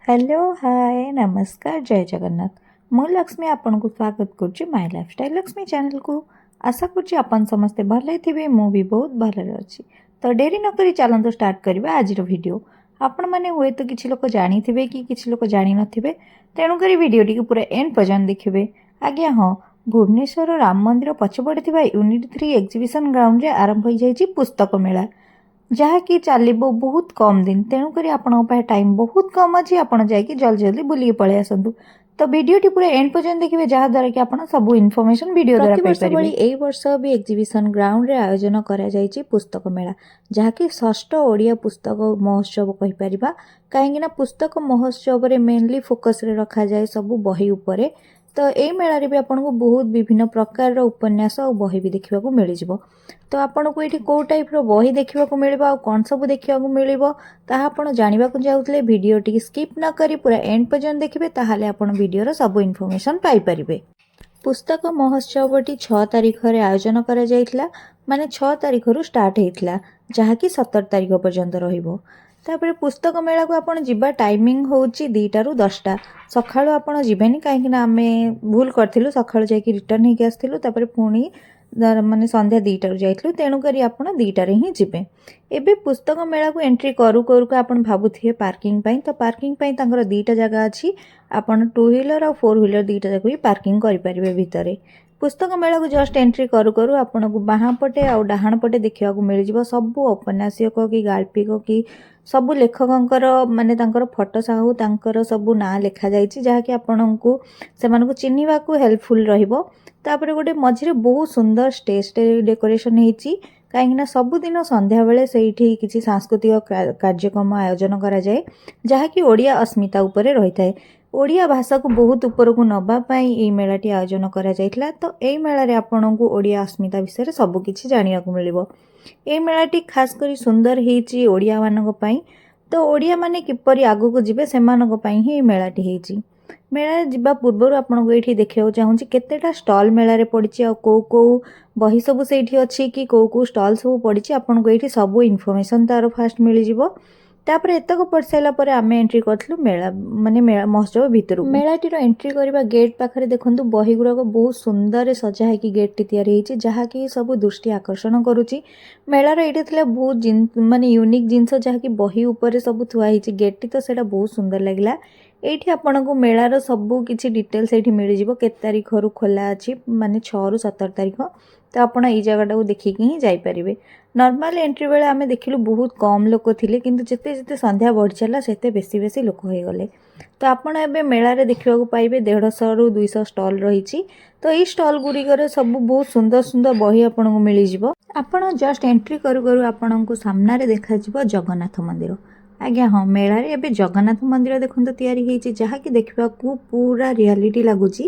Hello hi नमस्कार जय जगन्नाथ मु लक्ष्मी आपन को स्वागत करुच्ची माय लाइफस्टाइल लक्ष्मी चैनल को आशा करुच्ची आपन समस्ते भले थे मु भी बहुत भले अच्छी तो डेरी नक चलते स्टार्ट करवा आज वीडियो आपण मैंने हुए तो किसी लोग जानी थे कि किसी लोग जानी नथिबे तेणुक वीडियोटी को पूरा एंड पर्यंत देखिए। आज्ञा हाँ भुवनेश्वर राम मंदिर पछपटे यूनिट 3 एग्जिबिशन ग्राउंड रे आरंभ हो जाइए पुस्तक मेला जहाँकि चलो बहुत कम दिन तेणुक टाइम बहुत कम अच्छी आपड़ जल्दी जल्दी बुलिक पलि आसतु तो वीडियोटी पूरा एंड पर्यंत देखिए जहाँद्वारा कि आप सब इनफॉरमेशन वीडियो द्वारा पाई वर्ष भी एग्जिबिशन ग्राउंड रे आयोजन करा जाइछि पुस्तक मेला जहाँकि षष्ठ ओडिया पुस्तक महोत्सव कहीपर कहीं पुस्तक महोत्सव रे मेनली फोकस रे रखा जाए सब बही उपरे तो यही मेलारे भी आपको बहुत विभिन्न प्रकार उपन्यास और बही भी देखा मिल तो आपन को ये कौ टाइप बही देखा मिल कौन सब देखा मिल आप जानवा चाहते वीडियो टी स्किप न करी पूरा एंड पर्यंत देखिए ताहले आपण वीडियोर सब इनफॉरमेशन पाई परिबे। पुस्तक महोत्सवटी 6 तारिख रे आयोजन करा जायतिला माने 6 तारिख रु स्टार्ट हेतिला जहाँकि 17 तारिख पर्यंत रहिबो। तापर पुस्तक मेला को आपण जिबा टाइमिंग होउची 2टा रु 10टा सखाळो आपण जिबेनी काहे कि ना आमे भूल करथिलु सखाळो जायकि रिटर्न हेकि आस्थिलु तापर पुणी माने संध्या 2टा रु जाइतलु तेणु करी आपण 2टा रे ही जिबे। एबे पुस्तक मेला को एंट्री करू करू का आपण भाबुथिए पार्किंग पई तो पार्किंग पई तांकर 2टा जगह अछि आपण 2 व्हीलर और 4 व्हीलर 2टा जगह भी पार्किंग करि परिबे भितरे। पुस्तक मेला को जस्ट एंट्री करू करू आपण को बाहा पटे और डाहाण पटे देखिया को मिल जिवो सब उपन्यासक कि गाल्पिक कि सब लेखकंकर माने तांकर फोटो साहू तांकर सब ना लिखा जाइछि जहाँकि आपनको सेमानको चिन्हिबा को हेल्पफुल रहिबो। तापर गोटे मझिरे बहुत सुंदर स्टेज डेकोरेशन हेछि कहीं सबुदिन संध्या बेले से किसी सांस्कृतिक कार्यक्रम आयोजन करा जाए जहाँकि ओडिया अस्मिता उपरे रही थाए ओडिया भाषा को बहुत ऊपर को नवापाई ये मेलाटी आयोजन करा जाइथिला। तो यही मेलारे आपनको ओडिया अस्मिता विषय सब किछि जानिया को मिलिबो। ये मेलाटी खास करी सुंदर हेछि ओडिया मानक पई तो ओडिया माने किपरि आगु को जिबे सेमानक पई ही मेलाटी हेछि। मेला जिबा पूर्व आपको ये देखा चाहूँगी केतेटा स्टल मेलारे पड़ी आ कौ कौ बही सब से अच्छी कि कौ कौ स्टल सब पड़ी आपको ये सब इनफॉरमेशन तार फास्ट मिल जाव। तापर एतक पड़ सारा पर आम एंट्री करूँ मेला माने मेला महोत्सव भितर मेलाटीर एंट्री करवा गेट पाखे देखूँ बही गुड़ाक बहुत सुंदर सजा है कि गेट टी या जहाँकि सब दृष्टि आकर्षण करुच्ची। मेलार ये बहुत माने यूनिक जिनस जहाँकि बही उपर सब थुआई गेट टी तो सैटा बहुत सुंदर लगिला। एठी आपण को मेलार सबू किसी डिटेल्स ये मिल जाव के तारीख रु खोला अच्छी माने 6 रु 17 तारिख तो आप जगटा को देखिकी ही जापरें। नॉर्मल एंट्री बेले आम देखिलु बहुत कम लोक थिले किंतु जिते जिते संध्या बढ़ी चला सेते बेसी बेसी लोक हो गले। तो आपण एबे मेलारे देखा पाइबे 150 रु 200 स्टल रही तो ये स्टल गुड़िकर सब बहुत सुंदर सुंदर बही आपन को मिल जाव। आपण जस्ट एंट्री करू करू आपण को सामने देखा जगन्नाथ मंदिर। आज्ञा हाँ मेलार एवं जगन्नाथ मंदिर देखो या जहाँकि देखा पूरा रियालीटी लगुच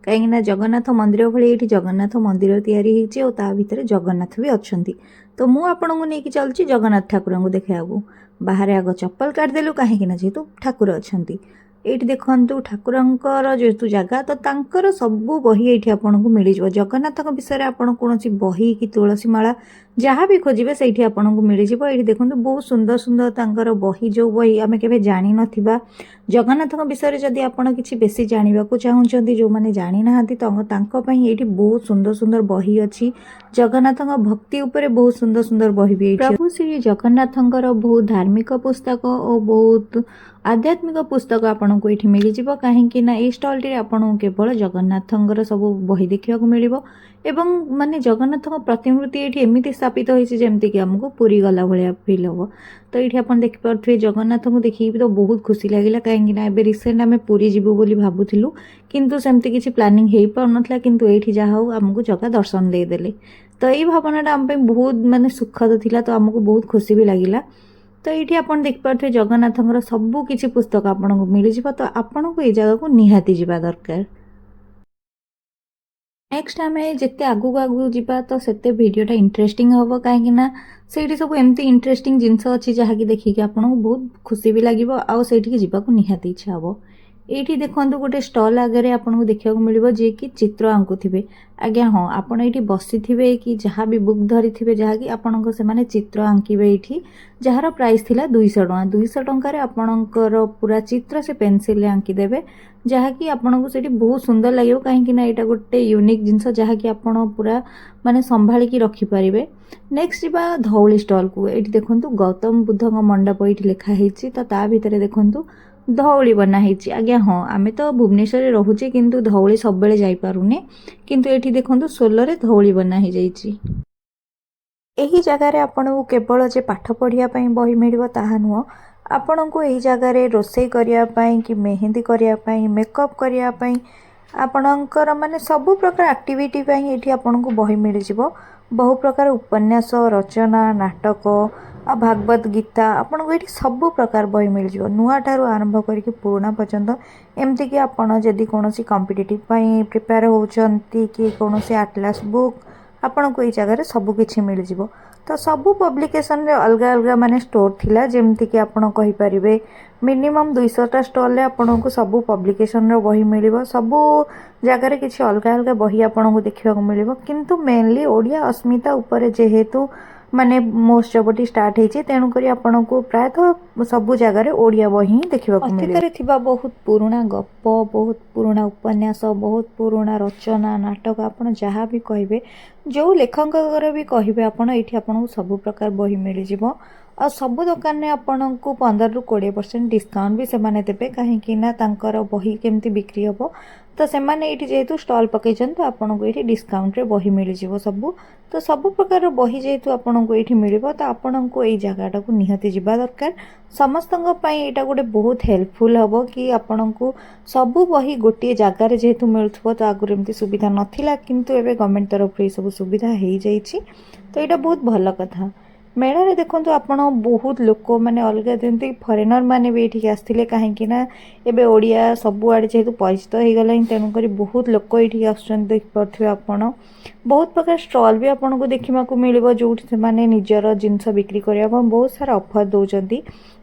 कहीं जगन्नाथ मंदिर भाई जगन्नाथ मंदिर या भितर जगन्नाथ भी अच्छा तो मुझे आपन को लेकिन चलुची जगन्नाथ ठाकुर को देखा बाहर आग चप्पल काटिदेलु कहीं जेहेतु ठाकुर अच्छा ये देखु ठाकुर जेहेतु जगह तो तांकर सबू बही ये आपको मिल जाव। जगन्नाथ विषय में आपड़ कौन बही कि तुलसी माला जहाँ भी खोजे से आपको मिल जाव। ये देखो बहुत सुंदर सुंदर तांकर बही जो बही आम के जानी नथिबा जगन्नाथ विषय जदि आपड़ किसी बेसी जानवा चाहूँगी जो मैंने जानी ना ये बहुत सुंदर सुंदर बही अच्छी जगन्नाथ भक्ति उपरे बहुत सुंदर सुंदर बही भी प्रभु श्री जगन्नाथ बहुत धार्मिक पुस्तक और बहुत आध्यात्मिक पुस्तक आपन को ये मिल जाव कहीं ना ये स्टल टी आपन केवल जगन्नाथ सब बही देखा मिल एवं माने जगन्नाथ प्रतिमूर्ति ये एमती स्थापित होती कि आमको पूरी गला भाया फिल हम तो ये आप देखिपे जगन्नाथ को देखिए तो बहुत खुशी लगे कहीं रिसेंट आम पूरी जीवु बोली भावुलु किंतु सेमती किसी प्लानिंग हो पार किंतु ये जहाँ हो आमको जगह दर्शन देदेले तो ये भावनाटा आम बहुत माने सुखद थिला तो आमको बहुत खुशी भी लगिला। तो ये आप देखिपे जगन्नाथ सबू किसी पुस्तक आपको मिल जाव तो आपन को ये जगह को निहाती जावा दरकार। नेक्स्ट आम जिते आगू आगू जावा तो सेते वीडियोटा इंटरेस्टिंग हम कहीं से सब एमती इंटरेस्टिंग जिनस अच्छी जहाँकि देखिए आपको बहुत खुशी भी लगे आठी जावाक निहाती इच्छा हम। ये देखो गोटे स्टल आगे आपको देखा मिल जी कि चित्र आंकुवे आज्ञा हाँ आपण ये बसी थे कि जहाँ भी बुक धरी थे जहाँकि आपण से चित्र आंकिबे ये जार प्राइस थिला 200 टଙ୍କା 200 टंकार आपणकर पूरा चित्र से पेनसिल आंकीदेवे जहाँकि आपको से बहुत सुंदर लगे कहीं यहाँ गोटे यूनिक जिनस जहाँकि आपण पूरा माने संभाली रखिपारे। नेक्स्ट जा धौली स्टल को ये देखूँ गौतम बुद्ध मंडप ये लिखाई तो ता भितर देखूँ धौली बनाई। आज्ञा हाँ आम तो भुवनेश्वर रोचे किंतु धौली सब बेले जापारूने किंतु ये देखो सोलर धौली बनाई जाइए। यही जगार आपण को केवल जे पाठ पढ़ापी बही मिल ताहा नुह आपण को यही जगार रोषे करने कि मेहंदी करने मेकअप करने आपणकर माने सबु प्रकार एक्टिविटी ये आपन को बही मिल जाव। बहु प्रकार उपन्यास रचना नाटक आ भागवत गीता आपन को ये सबु प्रकार बही मिल जाव नुआ ठारू आरंभ करके पुराना पर्यंत एमती कि आपन जदि कोनोसी कॉम्पिटिटिव प्रिपेयर होचंती कि कोनोसी एटलास बुक आपन को ये जगह सबु किछि मिल जाव। तो सबु पब्लिकेशन रे अलग अलग माने स्टोर थिला जेमती कि आपन कहि परिबे मिनिमम 200टा स्टॉल रे आपन को सबु पब्लिकेशन रो बही मिलिबो सबु जगह रे किछि अलग अलग बही आपन को देखिबा को मिलिबो किंतु मेनली ओडिया अस्मिता ऊपर जेहेतु माने महोत्सवटी स्टार्ट होती तेणुक आपन को प्रायतः सबु जगार ओडिया बही देखा अतीत थिबा बहुत पुराना गप बहुत पुराना उपन्यास बहुत पुराना रचना नाटक आपन जहाँ भी कहे जो लेखक भी कहे आपन ये आपन सबु प्रकार बही मिल जाव आ सबु दुकान में आपन को 15 ରୁ 20% डिस्काउंट भी सेमाने देबे कहीं ना तांकर बही केमती बिक्री हम तो सेमाने ये जेहेतु स्टॉल पकई तो आपन को ये डिस्काउंट रे बही मिल जाव सबू तो सबु प्रकार बही जेहेतु आपन को ये मिल तो आपन को यही जगह को निहाती जावा दरकार समस्त यहाँ गोटे बहुत हेल्पफुल हम कि आपन को सबू बही गोटे जगार जेहेतु मिलूँ तो आगुरी एमती सुविधा नाला किंतु एवं गवर्नमेंट तरफ ये सब सुविधा हो जाइए तो यहाँ बहुत भल कथा। मेला रे देखो आपण बहुत लोक माने अलग जमी फरेनर माने भी ये आसते कहीं एबे ओडिया सबुआड़े जेहेतु परिचित हो गला तेणुक बहुत लोक ये आसपारे आपण बहुत प्रकार स्टॉल भी आपन को देखा मिल जो निजर जिनस बिक्री करने बहुत सारा ऑफर दौरान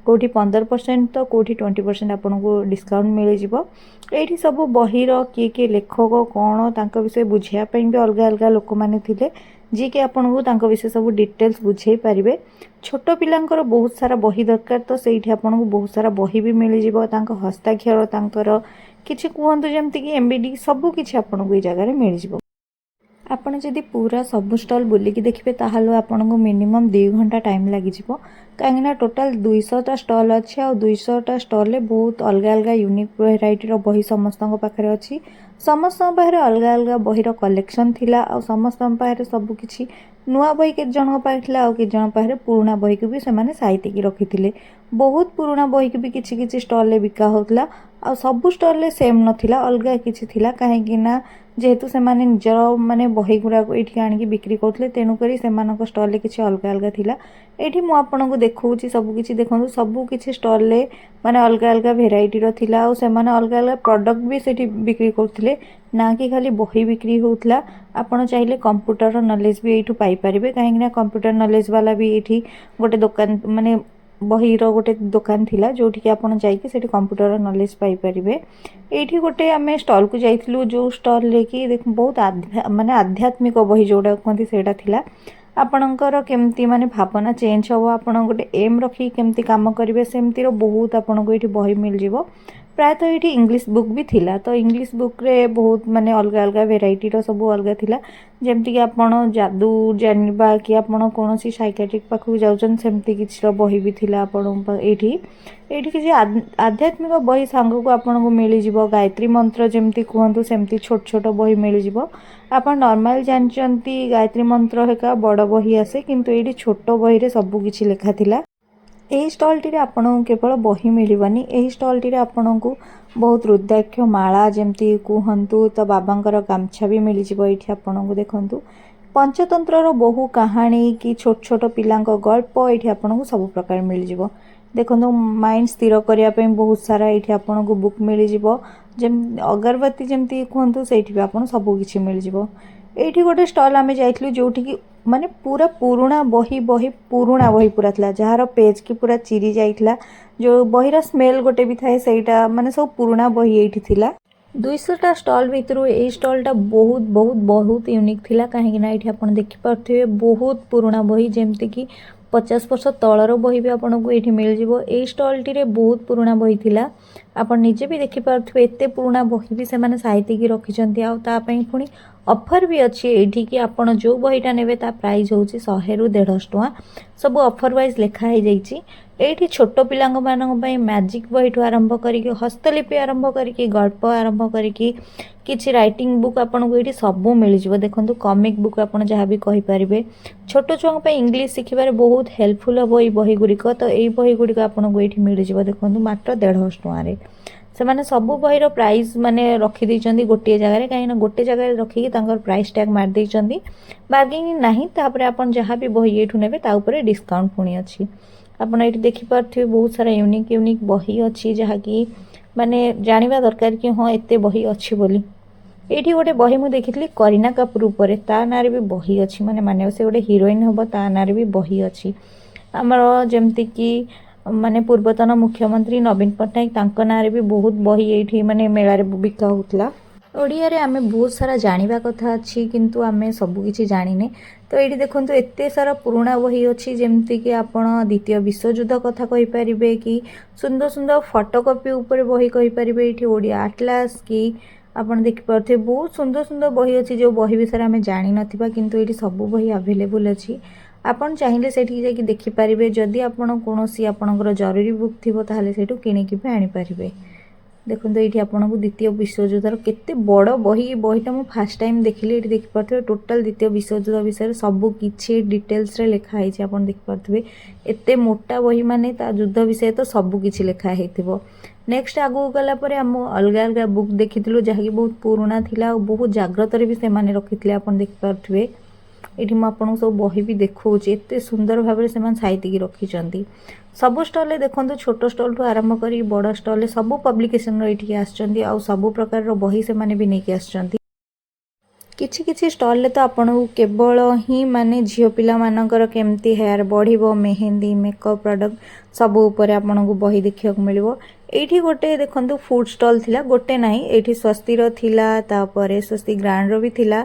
कौटी 15% तो कौटी 20% आपन को डिस्काउंट मिल जाव। ये सब बहीर किए किए लेखक कौन तांका विषय बुझापी भी अलग अलग लोक मैंने थे जी कि आपन को विषय सब डिटेल्स बुझे पारे। छोट पिलांकर बहुत सारा बही दरकार तो से आपन को बहुत सारा बही भी मिल जाव हस्ताक्षर तांकर किछि कहतु जमती कि एमबीडी सबू किछि आपन को ये जगह मिल जाव। आपन जदि पूरा सब स्टॉल बुलिकी देखिए ताहले आपन को मिनिमम 2 घंटा टाइम लगी कहीं टोटाल 200टा स्टॉल अच्छे आ 200टा स्टॉल रे बहुत अलग अलग यूनिक वेराइटी बही समस्त पाखे अच्छी समस्त पाखे अलग अलग बहीर कलेक्शन थिला आ समस्त पाखे सबकि नुआ बही के जन पाखे आ कि जन पाखे पुराना बही को भी से साइतिकी रखी बहुत पुराना बही को भी किसी स्टॉल रे बिका होता आ सबू स्टॉल रे सेम नथिला अलग किछि थिला कहीं जेहेतु से निजर माने बही गुड़ाक ये आणिक बिक्री करते तेणुक से स्टॉल किसी अलग अलग थिला ये मुझे देखा सबकि देखो सबकि स्टॉल रे माने अलग अलग भेराइटी थिला आ सेमाने अलग अलग प्रोडक्ट भी सेठी बिक्री करते ना कि खाली बही बिक्री होता आपड़ चाहिए कंप्यूटर नॉलेज भी ये पाई पारे कहीं कंप्यूटर नॉलेज वाला भी ये गोटे दुकान माने बहीर गोटे दुकान थिला जोठी कि आपन जाइए से कंप्यूटर नॉलेज पाई पारे। ये गोटे आम स्टॉल को जाइलु जो स्टॉल रे कि देख बहुत माने आध्यात्मिक बही जोड़ा कहते सेटा थिला आपणकर केमती माने भावना चेंज हम आपन गोटे एम रखी केमती काम करेंगे सेमती बहुत आपन को ये बही मिल जाव। प्रायतः ये इंग्लिश बुक भी थिला तो इंग्लिश बुक रे बहुत माने अलग अलग वेराइटी सब अलग थिला जेमती कि आपन जादू जानवा कि आपन कौन साइकेट्रिक पाखक जाऊन सेमती किसी बही भी थिला आपन ये किसी आध्यात्मिक बही सांग को आपन को मिल जाव गायत्री मंत्र जमती कहतु सेमती छोट छोट बही मिल जाव आप नॉर्मल जानते गायत्री मंत्र हेका बड़ बही आसे किंतु ये छोट बही रे सब किछि लिखा थिला। यही स्टॉल टी आपन केवल बही मिलबनी यही स्टॉल टी आपन को बहुत रुद्राक्ष माला जमती कहतु तो बाबांकर गामछा भी मिल जाव ये आपन को देखंतु पंचतंत्र बहु कहानी कि छोट छोट पिलांक गल्प ये आपन को सब प्रकार मिल जाव। देखो माइंड स्थिर करने बहुत सारा ये आपन को बुक मिल जाव जम अगरबत्ती जमती कहतु से आपन सब किछि मिल जाव। ये गोटे स्टॉल आम जाइलु जोठी कि माने पूरा पुराना बही पुराना बही पूरा था जार पेज की पूरा चिरी जाइला जो बहीर स्मेल गोटे भी थाए सेटा माने सब पुराना बही ये थिला ଦୁଇଶହଟା ଷ୍ଟଲ୍ ଭିତରୁ ଏଇ ଷ୍ଟଲ୍ଟା ବହୁତ ୟୁନିକ୍ ଥିଲା। କାହିଁକିନା ଏଇଠି ଆପଣ ଦେଖିପାରୁଥିବେ ବହୁତ ପୁରୁଣା ବହି, ଯେମିତିକି 50 ବର୍ଷ ତଳର ବହି ବି ଆପଣଙ୍କୁ ଏଇଠି ମିଳିଯିବ। ଏଇ ଷ୍ଟଲ୍ଟିରେ ବହୁତ ପୁରୁଣା ବହି ଥିଲା। ଆପଣ ନିଜେ ବି ଦେଖିପାରୁଥିବେ ଏତେ ପୁରୁଣା ବହି ବି ସେମାନେ ସାଇତିକି ରଖିଛନ୍ତି। ଆଉ ତା ପାଇଁ ପୁଣି ଅଫର୍ ବି ଅଛି ଏଇଠିକି। ଆପଣ ଯେଉଁ ବହିଟା ନେବେ ତା ପ୍ରାଇସ୍ ହେଉଛି 100ରୁ 150 ଟଙ୍କା। ସବୁ ଅଫର୍ ୱାଇଜ୍ ଲେଖା ହେଇଯାଇଛି। ଏଇଠି ଛୋଟ ପିଲାମାନଙ୍କ ପାଇଁ ମ୍ୟାଜିକ୍ ବହିଠୁ ଆରମ୍ଭ କରିକି ହସ୍ତଲିପି ଆରମ୍ଭ କରିକି ଗଳ୍ପ ଆରମ୍ଭ କରିକି କିଛି ରାଇଟିଂ ବୁକ୍ ଆପଣଙ୍କୁ ଏଇଠି ସବୁ ମିଳିଯିବ। ଦେଖନ୍ତୁ କମିକ୍ ବୁକ୍ ଆପଣ ଯାହା ବି କହିପାରିବେ। ଛୋଟ ଛୁଆଙ୍କ ପାଇଁ ଇଂଲିଶ ଶିଖିବାରେ ବହୁତ ହେଲ୍ପଫୁଲ୍ ହେବ ଏଇ ବହିଗୁଡ଼ିକ। ତ ଏଇ ବହିଗୁଡ଼ିକ ଆପଣଙ୍କୁ ଏଇଠି ମିଳିଯିବ ଦେଖନ୍ତୁ ମାତ୍ର 150 ଟଙ୍କାରେ। ସେମାନେ ସବୁ ବହିର ପ୍ରାଇସ୍ ମାନେ ରଖିଦେଇଛନ୍ତି ଗୋଟିଏ ଜାଗାରେ, କାହିଁକିନା ଗୋଟେ ଜାଗାରେ ରଖିକି ତାଙ୍କର ପ୍ରାଇସ୍ ଟ୍ୟାଗ୍ ମାରିଦେଇଛନ୍ତି। ବାର୍ଗେନିଂ ନାହିଁ। ତାପରେ ଆପଣ ଯାହା ବି ବହି ଏଇଠୁ ନେବେ ତା ଉପରେ ଡିସ୍କାଉଣ୍ଟ ପୁଣି ଅଛି। ଆପଣ ଏଇଠି ଦେଖିପାରୁଥିବେ ବହୁତ ସାରା ୟୁନିକ୍ ବହି ଅଛି, ଯାହାକି ମାନେ ଜାଣିବା ଦରକାର କି ହଁ ଏତେ ବହି ଅଛି ବୋଲି। ଏଇଠି ଗୋଟେ ବହି ମୁଁ ଦେଖିଥିଲି କରୀନା କପୁର ଉପରେ, ତା ନାଁରେ ବି ବହି ଅଛି। ମାନେ ସେ ଗୋଟେ ହିରୋଇନ୍ ହେବ, ତା ନାଁରେ ବି ବହି ଅଛି। ଆମର ଯେମିତିକି ମାନେ ପୂର୍ବତନ ମୁଖ୍ୟମନ୍ତ୍ରୀ ନବୀନ ପଟ୍ଟନାୟକ, ତାଙ୍କ ନାଁରେ ବି ବହୁତ ବହି ଏଇଠି ମାନେ ମେଳାରେ ବିକା ହେଉଥିଲା। ଓଡ଼ିଆରେ ଆମେ ବହୁତ ସାରା ଜାଣିବା କଥା ଅଛି, କିନ୍ତୁ ଆମେ ସବୁ କିଛି ଜାଣିନେ। ତ ଏଇଠି ଦେଖନ୍ତୁ ଏତେ ସାରା ପୁରୁଣା ବହି ଅଛି, ଯେମିତିକି ଆପଣ ଦ୍ୱିତୀୟ ବିଶ୍ୱଯୁଦ୍ଧ କଥା କହିପାରିବେ, କି ସୁନ୍ଦର ଫଟୋକପି ଉପରେ ବହି କହିପାରିବେ। ଏଇଠି ଓଡ଼ିଆ ଆଟଲାସ୍ କି ଆପଣ ଦେଖିପାରୁଥିବେ ବହୁତ ସୁନ୍ଦର ବହି ଅଛି, ଯେଉଁ ବହି ବିଷୟରେ ଆମେ ଜାଣିନଥିବା, କିନ୍ତୁ ଏଇଠି ସବୁ ବହି ଆଭେଲେବୁଲ୍ ଅଛି। ଆପଣ ଚାହିଁଲେ ସେଠିକି ଯାଇକି ଦେଖିପାରିବେ। ଯଦି ଆପଣ କୌଣସି ଆପଣଙ୍କର ଜରୁରୀ ବୁକ୍ ଥିବ ତାହେଲେ ସେଇଠୁ କିଣିକି ବି ଆଣିପାରିବେ। ଦେଖନ୍ତୁ ଏଇଠି ଆପଣଙ୍କୁ ଦ୍ୱିତୀୟ ବିଶ୍ୱଯୁଦ୍ଧର କେତେ ବଡ଼ ବହି, ଏ ବହିଟା ମୁଁ ଫାର୍ଷ୍ଟ ଟାଇମ୍ ଦେଖିଲି। ଏଇଠି ଦେଖିପାରୁଥିବେ ଟୋଟାଲ୍ ଦ୍ୱିତୀୟ ବିଶ୍ୱଯୁଦ୍ଧ ବିଷୟରେ ସବୁ କିଛି ଡିଟେଲ୍ସରେ ଲେଖା ହେଇଛି। ଆପଣ ଦେଖିପାରୁଥିବେ ଏତେ ମୋଟା ବହି, ମାନେ ତା ଯୁଦ୍ଧ ବିଷୟରେ ତ ସବୁ କିଛି ଲେଖା ହେଇଥିବ। ନେକ୍ସଟ ଆଗକୁ ଗଲା ପରେ ଆମ ଅଲଗା ବୁକ୍ ଦେଖିଥିଲୁ, ଯାହାକି ବହୁତ ପୁରୁଣା ଥିଲା ଆଉ ବହୁତ ଜାଗ୍ରତରେ ବି ସେମାନେ ରଖିଥିଲେ। ଆପଣ ଦେଖିପାରୁଥିବେ ଏଠି ମୁଁ ଆପଣଙ୍କୁ ସବୁ ବହି ବି ଦେଖାଉଛି, ଏତେ ସୁନ୍ଦର ଭାବରେ ସେମାନେ ସାଇତିକି ରଖିଛନ୍ତି। ସବୁ ଷ୍ଟଲ୍ରେ ଦେଖନ୍ତୁ, ଛୋଟ ଷ୍ଟଲ୍ଠୁ ଆରମ୍ଭ କରି ବଡ଼ ଷ୍ଟଲ୍ରେ ସବୁ ପବ୍ଲିକେସନ୍ର ଏଇଠିକି ଆସିଛନ୍ତି, ଆଉ ସବୁ ପ୍ରକାରର ବହି ସେମାନେ ବି ନେଇକି ଆସିଛନ୍ତି। କିଛି ଷ୍ଟଲ୍ରେ ତ ଆପଣଙ୍କୁ କେବଳ ହିଁ ମାନେ ଝିଅ ପିଲାମାନଙ୍କର କେମିତି ହେୟାର ବଢ଼ିବ, ମେହେନ୍ଦି, ମେକଅପ୍ ପ୍ରଡ଼କ୍ଟ ସବୁ ଉପରେ ଆପଣଙ୍କୁ ବହି ଦେଖିବାକୁ ମିଳିବ। ଏଇଠି ଗୋଟେ ଦେଖନ୍ତୁ ଫୁଡ୍ ଷ୍ଟଲ୍ ଥିଲା, ଗୋଟେ ନାହିଁ, ଏଇଠି ସ୍ୱସ୍ତିର ଥିଲା, ତାପରେ ସ୍ୱସ୍ତି ଗ୍ରାଣ୍ଡର ବି ଥିଲା।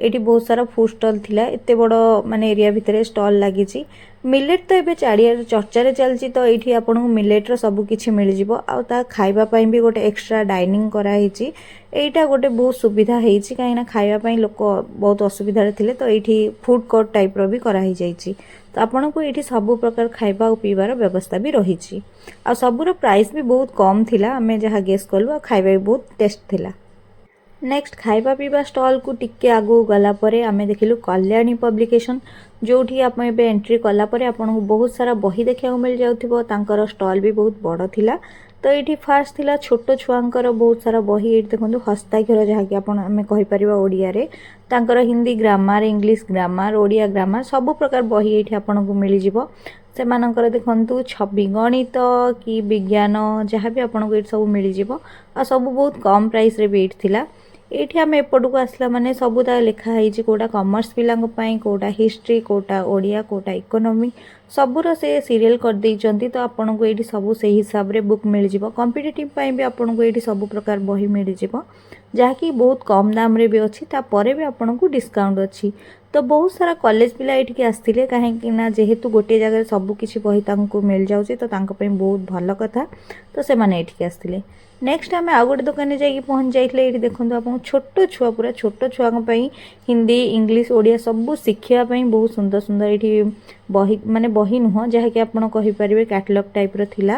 ଏଇଠି ବହୁତ ସାରା ଫୁଡ୍ ଷ୍ଟଲ୍ ଥିଲା। ଏତେ ବଡ଼ ମାନେ ଏରିଆ ଭିତରେ ଷ୍ଟଲ୍ ଲାଗିଛି। ମିଲେଟ୍ ତ ଏବେ ଚାରିଆଡ଼େ ଚର୍ଚ୍ଚାରେ ଚାଲିଛି, ତ ଏଇଠି ଆପଣଙ୍କୁ ମିଲେଟ୍ର ସବୁ କିଛି ମିଳିଯିବ। ଆଉ ତା ଖାଇବା ପାଇଁ ବି ଗୋଟେ ଏକ୍ସଟ୍ରା ଡାଇନିଂ କରାହେଇଛି। ଏଇଟା ଗୋଟେ ବହୁତ ସୁବିଧା ହେଇଛି, କାହିଁକିନା ଖାଇବା ପାଇଁ ଲୋକ ବହୁତ ଅସୁବିଧାରେ ଥିଲେ, ତ ଏଇଠି ଫୁଡ୍ କୋର୍ଟ ଟାଇପ୍ର ବି କରାହେଇଯାଇଛି। ତ ଆପଣଙ୍କୁ ଏଇଠି ସବୁ ପ୍ରକାର ଖାଇବା ଆଉ ପିଇବାର ବ୍ୟବସ୍ଥା ବି ରହିଛି। ଆଉ ସବୁର ପ୍ରାଇସ୍ ବି ବହୁତ କମ୍ ଥିଲା, ଆମେ ଯାହା ଗେସ୍ କଲୁ। ଆଉ ଖାଇବା ବି ବହୁତ ଟେଷ୍ଟ ଥିଲା। ନେକ୍ସଟ ଖାଇବା ପିଇବା ଷ୍ଟଲ୍କୁ ଟିକେ ଆଗକୁ ଗଲା ପରେ ଆମେ ଦେଖିଲୁ କଲ୍ୟାଣୀ ପବ୍ଲିକେସନ୍, ଯେଉଁଠି ଆପଣ ଏବେ ଏଣ୍ଟ୍ରି କଲା ପରେ ଆପଣଙ୍କୁ ବହୁତ ସାରା ବହି ଦେଖିବାକୁ ମିଳିଯାଉଥିବ। ତାଙ୍କର ଷ୍ଟଲ୍ ବି ବହୁତ ବଡ଼ ଥିଲା। ତ ଏଇଠି ଫାର୍ଷ୍ଟ ଥିଲା ଛୋଟ ଛୁଆଙ୍କର ବହୁତ ସାରା ବହି। ଏଇଠି ଦେଖନ୍ତୁ ହସ୍ତାକ୍ଷର, ଯାହାକି ଆମେ କହିପାରିବା ଓଡ଼ିଆରେ। ତାଙ୍କର Hindi grammar, English grammar, Odia grammar ସବୁ ପ୍ରକାର ବହି ଏଇଠି ଆପଣଙ୍କୁ ମିଳିଯିବ। ସେମାନଙ୍କର ଦେଖନ୍ତୁ ଛବି, ଗଣିତ କି ବିଜ୍ଞାନ, ଯାହା ବି ଆପଣଙ୍କୁ ଏଇଠି ସବୁ ମିଳିଯିବ। ଆଉ ସବୁ ବହୁତ କମ୍ ପ୍ରାଇସ୍ରେ ବି ଏଇଠି ଥିଲା। ଏଇଠି ଆମେ ଏପଟକୁ ଆସିଲା ମାନେ ସବୁ ତା ଲେଖା ହେଇଛି, କେଉଁଟା କମର୍ସ ପିଲାଙ୍କ ପାଇଁ, କେଉଁଟା ହିଷ୍ଟ୍ରି, କେଉଁଟା ଓଡ଼ିଆ, କେଉଁଟା ଇକୋନୋମି, ସବୁର ସେ ସିରିଏଲ୍ କରିଦେଇଛନ୍ତି। ତ ଆପଣଙ୍କୁ ଏଇଠି ସବୁ ସେଇ ହିସାବରେ ବୁକ୍ ମିଳିଯିବ। କମ୍ପିଟେଟିଭ୍ ପାଇଁ ବି ଆପଣଙ୍କୁ ଏଇଠି ସବୁ ପ୍ରକାର ବହି ମିଳିଯିବ, ଯାହାକି ବହୁତ କମ୍ ଦାମରେ ବି ଅଛି। ତାପରେ ବି ଆପଣଙ୍କୁ ଡିସ୍କାଉଣ୍ଟ ଅଛି। ତ ବହୁତ ସାରା କଲେଜ ପିଲା ଏଇଠିକି ଆସିଥିଲେ, କାହିଁକିନା ଯେହେତୁ ଗୋଟିଏ ଜାଗାରେ ସବୁ କିଛି ବହି ତାଙ୍କୁ ମିଳିଯାଉଛି, ତ ତାଙ୍କ ପାଇଁ ବହୁତ ଭଲ କଥା। ତ ସେମାନେ ଏଇଠିକି ଆସିଥିଲେ। ନେକ୍ସଟ ଆମେ ଆଉ ଗୋଟେ ଦୋକାନରେ ଯାଇକି ପହଞ୍ଚି ଯାଇଥିଲେ। ଏଇଠି ଦେଖନ୍ତୁ ଆପଣଙ୍କୁ ଛୋଟ ଛୁଆ, ପୁରା ଛୋଟ ଛୁଆଙ୍କ ପାଇଁ ହିନ୍ଦୀ, ଇଂଲିଶ, ଓଡ଼ିଆ ସବୁ ଶିଖିବା ପାଇଁ ବହୁତ ସୁନ୍ଦର ଏଇଠି ବହି, ମାନେ ବହି ନୁହଁ, ଯାହାକି ଆପଣ କହିପାରିବେ କ୍ୟାଟଲଗ୍ ଟାଇପ୍ର ଥିଲା।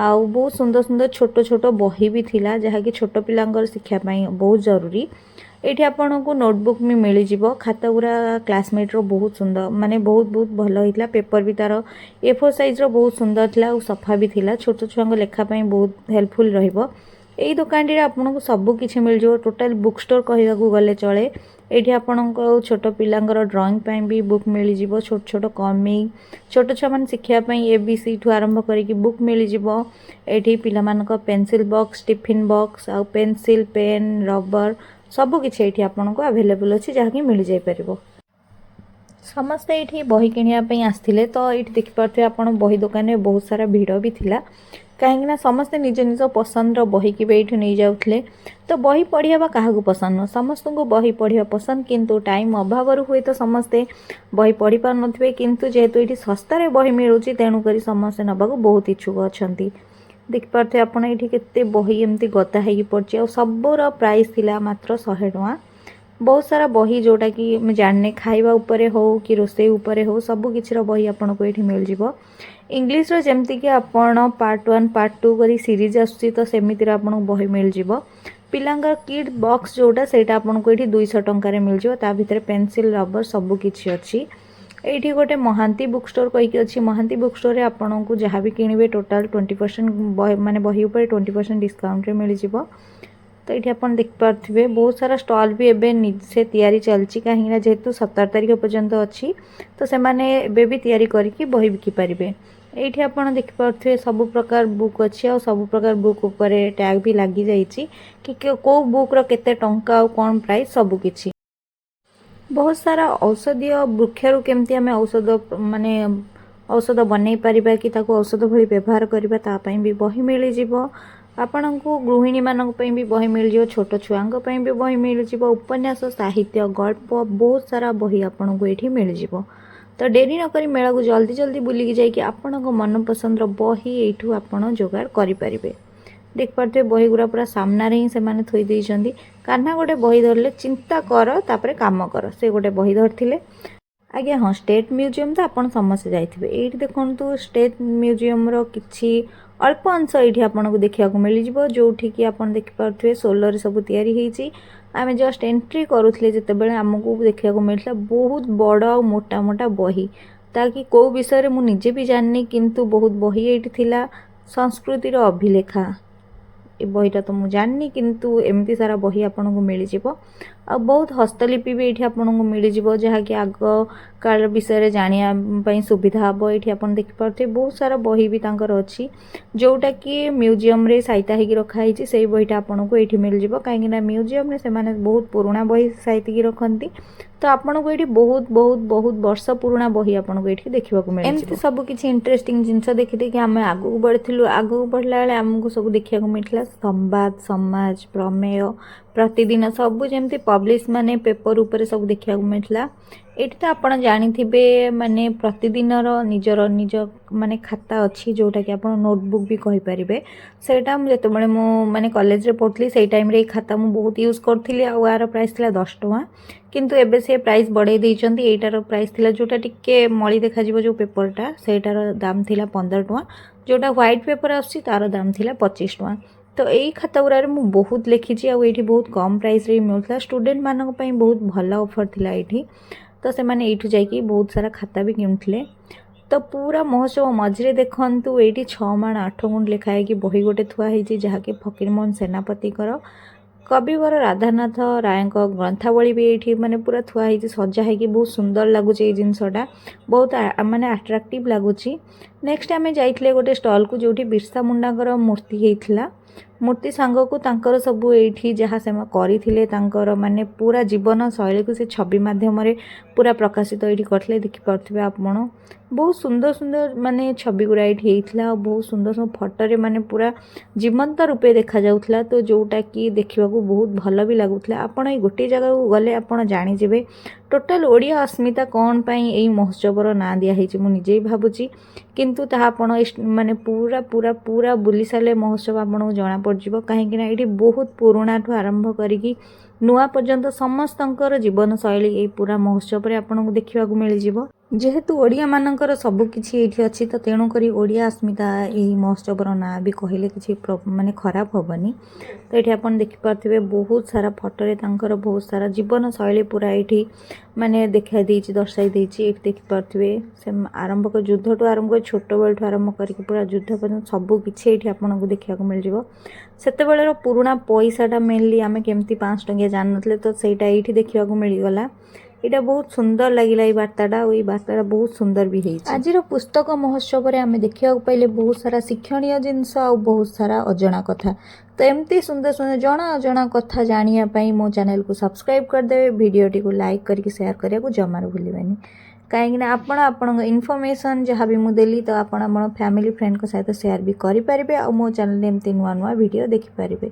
ଆଉ ବହୁତ ସୁନ୍ଦର ଛୋଟ ବହି ବି ଥିଲା, ଯାହାକି ଛୋଟ ପିଲାଙ୍କର ଶିକ୍ଷା ପାଇଁ ବହୁତ ଜରୁରୀ। ଏଇଠି ଆପଣଙ୍କୁ ନୋଟବୁକ୍ ବି ମିଳିଯିବ। ଖାତା ଗୁଡ଼ା କ୍ଲାସମେଟ୍ର ବହୁତ ସୁନ୍ଦର, ମାନେ ବହୁତ ଭଲ ହେଇଥିଲା। ପେପର୍ ବି ତା'ର A4 ସାଇଜ୍ର ବହୁତ ସୁନ୍ଦର ଥିଲା, ଆଉ ସଫା ବି ଥିଲା। ଛୋଟ ଛୁଆଙ୍କ ଲେଖା ପାଇଁ ବହୁତ ହେଲ୍ପଫୁଲ୍ ରହିବ। ଏଇ ଦୋକାନଟିରେ ଆପଣଙ୍କୁ ସବୁ କିଛି ମିଳିଯିବ। ଟୋଟାଲ୍ ବୁକ୍ ଷ୍ଟୋର୍ କହିବାକୁ ଗଲେ ଚଳେ। ଏଇଠି ଆପଣଙ୍କ ଛୋଟ ପିଲାଙ୍କର ଡ୍ରଇଂ ପାଇଁ ବି ବୁକ୍ ମିଳିଯିବ। ଛୋଟ କମିକ୍, ଛୋଟ ଛୁଆମାନେ ଶିଖିବା ପାଇଁ ABC ଠୁ ଆରମ୍ଭ କରିକି ବୁକ୍ ମିଳିଯିବ। ଏଇଠି ପିଲାମାନଙ୍କ ପେନ୍ସିଲ୍ ବକ୍ସ, ଟିଫିନ୍ ବକ୍ସ, ଆଉ ପେନ୍ସିଲ୍, ପେନ୍, ରବର ସବୁ କିଛି ଏଇଠି ଆପଣଙ୍କୁ ଆଭେଲେବୁଲ୍ ଅଛି, ଯାହାକି ମିଳିଯାଇପାରିବ। ସମସ୍ତେ ଏଇଠି ବହି କିଣିବା ପାଇଁ ଆସିଥିଲେ। ତ ଏଇଠି ଦେଖିପାରୁଥିବେ ଆପଣ ବହି ଦୋକାନରେ ବହୁତ ସାରା ଭିଡ଼ ବି ଥିଲା, କାହିଁକିନା ସମସ୍ତେ ନିଜ ନିଜ ପସନ୍ଦର ବହିକି ବି ଏଇଠୁ ନେଇଯାଉଥିଲେ। ତ ବହି ପଢ଼ିବା କାହାକୁ ପସନ୍ଦ ନୁହଁ, ସମସ୍ତଙ୍କୁ ବହି ପଢ଼ିବା ପସନ୍ଦ, କିନ୍ତୁ ଟାଇମ୍ ଅଭାବରୁ ହୁଏତ ସମସ୍ତେ ବହି ପଢ଼ି ପାରୁନଥିବେ। କିନ୍ତୁ ଯେହେତୁ ଏଇଠି ଶସ୍ତାରେ ବହି ମିଳୁଛି ତେଣୁକରି ସମସ୍ତେ ନେବାକୁ ବହୁତ ଇଚ୍ଛୁକ ଅଛନ୍ତି। ଦେଖିପାରୁଥିବେ ଆପଣ ଏଇଠି କେତେ ବହି ଏମିତି ଗଦା ହେଇକି ପଡ଼ିଛି, ଆଉ ସବୁର ପ୍ରାଇସ୍ ଥିଲା ମାତ୍ର 100 ଟଙ୍କା। बहुत सारा बही जोटा कि जाने खाइबा उपरे हो कि रोषे उपरे हो सब किसी बही आपको ये मिल जाव। इंग्लीश जमती कि आपण पार्ट 1 पार्ट 2 करी सीरीज आसूँ तो सेमती आपको बही मिल जाव। पिलांका किड बॉक्स जोटा से आपको ये 200 टकर मिल जाव। ता भितर पेंसिल रबर सबकि अच्छी। ये गोटे महांती बुक स्टोर कहीकि अच्छी। महांती बुक स्टोर आपन को जहाँ भी किणवे टोटाल 20% माने बही उपर 20% डिस्काउंट मिल जाव। तो ये आप देखिपे बहुत सारा स्टॉल भी एवं से तैयारी चलती, कहीं जेहेतु 17 तारिख पर्यंत अच्छी तो से भी तैयारी करके बही बिकिपारे। ये आप देखिपे सब प्रकार बुक अच्छी और सब प्रकार बुक उपर टैग भी लगी जाइए कि कौ बुक्र केते टंका और कौन प्राइस सबकि। बहुत सारा औषधीय वृक्षर केमती आम औषध माने औषध बनई पारिबा कि ताको औषध भली व्यवहार करबा तापई भी बही मिल जाव। आपण को गृहिणी मानक पई भी बही मिल जाव, छोट छुआंक पई भी बही मिल जाव। उपन्यास साहित्य गल्प बहुत सारा बही आपण को ये मिल जाव। तो डेरी नक मेला को जल्दी जल्दी बुलिकी जाइए आपण मन पसंद बही यू आपड़ जोगाड़ करें। देखिपे बही गुरा पूरा सामने ही से थोई देइछंती। कान्हा गोटे बही धरले चिंता कर तापरे काम कर, से गोटे बही धरथिले। आज्ञा हाँ स्टेट म्यूजियम तो आपन समस्ते जाइथिबे। एठी देखंतु स्टेट म्यूजियम रो किछि अल्प अंश ये आपको देखा मिल जाव, जोठी कि आप देखिपे सोलर सब तैयारी होती। आम जस्ट एंट्री करूँ जिते आमको देखा मिलता बहुत बड़ और मोटा मोटा बही, ताकि कौ विषय मुझे निजे भी जाननी, किंतु बहुत बही ये थिला। संस्कृतिर अभिलेखा ये बहीटा तो मुझे जाननी, किंतु एमती सारा बही आपको मिल जाव। आ बहुत हस्तलिपि भी ये आपको मिल जाव, जहाँकि आग काल विषय जानापी सुविधा हम। ये आप देखिपे बहुत सारा बही भी अच्छी, जोटा कि म्यूजियम रे सहिता होगी रखाई। से बहीटा आपको ये मिल जाव, कहीं म्यूजियम रे से बहुत पुराना बही सहित रखती। तो आपको ये बहुत बहुत बहुत वर्ष पुराना बही आपको ये देखा मिले। एमती सब किसी इंटरेस्टिंग जिनस देखी देखिए आम आगू बढ़ी। आगू बढ़ला बेले आमको सब देखा मिलता संवाद समाज प्रमेय प्रतिदिन सब जमी पब्लिश माने पेपर ऊपर सब देखा मिलता। ये तो आप जानी माने प्रतिदिन निजर निज माने खाता अच्छी, जोटा कि आप नोटबुक भी कहींपारे। सेटा जो मैंने कॉलेज रे पढ़ुली से टाइम रे खाता मुझे बहुत यूज करी। आर प्राइस थी 10 टଙ୍କା, किंतु एबे से प्राइस बढ़े देइछंती। एटार प्राइस थिला जोटा टिके मळी देखा जिवो जो पेपरटा सेटार दाम थिला 15 टଙ୍କା, जोटा व्हाइट पेपर आसी तार दाम थिला 25 टଙ୍କା। तो यही खाता गुरार मु बहुत लिखी आ ये बहुत कम प्राइस रे मिलता। स्टूडेंट मानक पई बहुत भल ऑफर थिला एठी। तो से माने एठू जाइए बहुत सारा खाता भी किणुଥିଲେ। तो पूरा महोत्सव मझे देखु ये 6 माण 8 गुंड लिखाई कि बही गोटे थुआई, जहाँकि फकीरमोहन सेनापति कविवर राधानाथ राय ग्रंथावली भी ये माने पूरा थुआई सजा है, बहुत सुंदर लगुच ये जिनसटा, बहुत माने अट्राक्टिव लगुच। नेक्स्ट आम जाइए गोटे स्टॉल को जोटी बिरसा मुंडा मूर्ति होता। मूर्ति सांग को तांकर सबू ये जहाँ से करते माने पूरा जीवन शैली को से छवि माध्यम पूरा प्रकाशित ये करते। देखिपे आप बहुत सुंदर सुंदर माने छवि गुड़ा ये होता, बहुत सुंदर सुंदर फटोरे माने पूरा जीवंत रूपे देखा जाउथला। तो जोटा कि देखा बहुत भल भी लगुला। आपड़ ये गोटे जगह को गले आप जानीजे टोटाल ओडिया अस्मिता कौन पाई यही महोत्सवर ना दिखाई मुझे ही भावुची, किंतु ताहा आपण माने पूरा पूरा पूरा बुली सारे महोत्सव आपको जना पड़ो। कहीं ये बहुत पुराणा ठू आरंभ करी नुआ पर्यंत समस्तंकर जीवन शैली ये पूरा महोत्सव आपको देखा मिल जाव। जेहेतु ओडिया मानकर सबकिछि ये अच्छी, तो तेणुक ओडिया अस्मिता यही महोत्सवर ना भी कहले कि माने खराब हेनी। तो ये आप देखिपे बहुत सारा फटोरे बहुत सारा जीवन शैली पूरा ये माने देखा दर्शाई ये देखिपे से आरंभ कर युद्ध ठू आरंभ कर छोट बेल ठू आरंभ करके पूरा युद्ध पर्यंत सबकि ये आपको देखा मिल जाव। सेतेबेलर पुराणा पैसाटा मेनली आम केमती 5 टंकिया जान नथले, तो सेटा ये देखा मिलगला। यहाँ बहुत सुंदर लगिला ये बार्ताटा, और ये बार्ताटा बहुत सुंदर भी है। आज पुस्तक महोत्सव आम देखा पाइले बहुत सारा शिक्षणीय जिनस और बहुत सारा अजଣା कथा। तो एमती सुंदर सुंदर जना अजଣା कथा जानापी मो चैनल को सब्सक्राइब करदे, वीडियोटी को लाइक करके शेयर करने को जमार भूलें। कहीं आपण इनफॉरमेशन जहाँ भी मुझे तो आप फैमिली फ्रेंड सहित शेयर भी करेंगे और मो चैनल एमती नुआ नुआ वीडियो देखिपारे।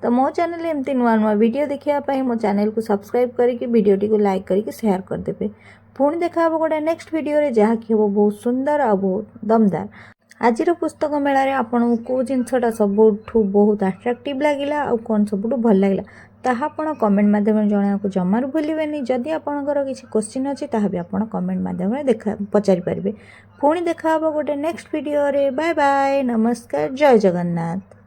तो मो चैनल एमती नुआ नुआ वीडियो देखापी मो चैनल को सब्सक्राइब करके वीडियोटी को लाइक करके शेयर करदे। पुणी देखा गोटे नेक्स्ट वीडियो जहाँ कि हम बहुत सुंदर और बहुत दमदार। आज पुस्तक मेला रे आपन को जिनसटा सबुठ बहुत अट्राक्टिव लगिला और कौन सबुठ भल लगिला ताहा आपण कमेंट माध्यम जणाक जमार भूलिबेनी। जदि आपणकर किसी क्वेश्चन अच्छी ताहा भी आपण कमेंट माध्यम देखा पचारि पारिबे। पुणी देखा गोटे नेक्स्ट वीडियो रे। बाय बाय, नमस्कार, जय जगन्नाथ।